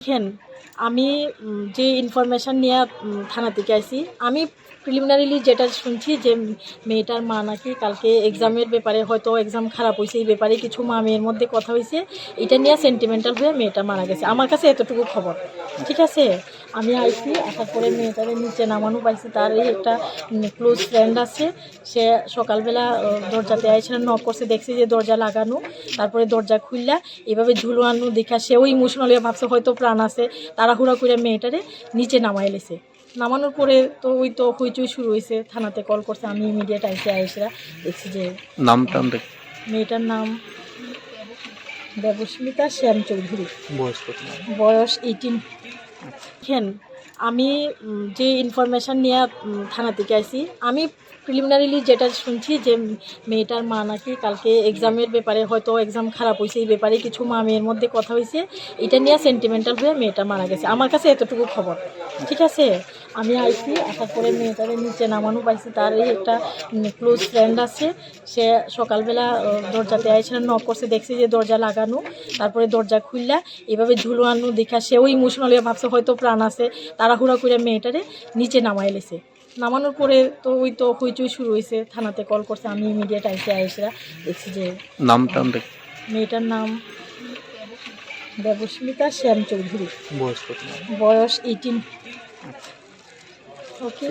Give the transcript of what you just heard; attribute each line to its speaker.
Speaker 1: দেখেন, আমি যে ইনফরমেশন নিয়ে থানা থেকে আইছি, আমি প্রিলিমিনারিলি যেটা শুনছি যে মেয়েটার মা নাকি কালকে এক্সামের ব্যাপারে হয়তো এক্সাম খারাপ হয়েছে, এই ব্যাপারে কিছু মা মেয়ের মধ্যে কথা হয়েছে, এটা নিয়ে সেন্টিমেন্টাল হয়ে মেয়েটা মারা গেছে। আমার কাছে এতটুকু খবর, ঠিক আছে। আমি আইছি, আসার পরে মেয়েটারে নিচে নামানো পাইছি। তার এই একটা ক্লোজ ফ্রেন্ড আছে, সে সকালবেলা দরজাতে আইসে নক করছে, দেখছি যে দরজা লাগানো, তারপরে দরজা খুললা এভাবে ঝুলানো দেখা সেও ইমোশনাল হয়ে ভাবছে হয়তো প্রাণ আছে, তাড়াহুড়া করে মেয়েটারে নিচে নামাই লেছে। নামানোর পরে তো ওই তো হইচই শুরু হয়েছে, থানাতে কল করছে, আমি ইমিডিয়েট আইসা দেখছি যে
Speaker 2: নামটা
Speaker 1: মেয়েটার নাম দেবস্মিতা শ্যাম চৌধুরী,
Speaker 2: বয়স
Speaker 1: 18। দেখেন, আমি যে ইনফরমেশন নিয়ে থানা থেকে আইছি, আমি প্রিলিমিনারিলি যেটা শুনছি যে মেয়েটার মা নাকি কালকে এক্সামের ব্যাপারে হয়তো এক্সাম খারাপ হয়েছে, এই ব্যাপারে কিছু মা মেয়ের মধ্যে কথা হয়েছে, এটা নিয়ে সেন্টিমেন্টাল হয়ে মেয়েটা মারা গেছে। আমার কাছে এতটুকু খবর, ঠিক আছে। আমি আইছি, আসার পরে মেয়েটারে নিচে নামানো পাইছি। তার এই একটা ক্লোজ ফ্রেন্ড আছে, সে সকালবেলা দরজাতে আইসে নক করছে, দেখছি যে দরজা লাগানো, তারপরে দরজা খুললা এভাবে ঝুলানো দেখা সেও ইমোশনাল হয়ে ভাবছে হয়তো প্রাণ আছে, তাড়াহুড়া করে মেয়েটারে নিচে নামাই লেছে। নামানোর পরে তো ওই তো হইচই শুরু হয়েছে, থানাতে কল করছে, আমি ইমিডিয়েট আইসা দেখছি যে
Speaker 2: নামটা
Speaker 1: মেয়েটার নাম দেবস্মিতা শ্যাম চৌধুরী,
Speaker 2: বয়স
Speaker 1: বয়স 18। ওকে।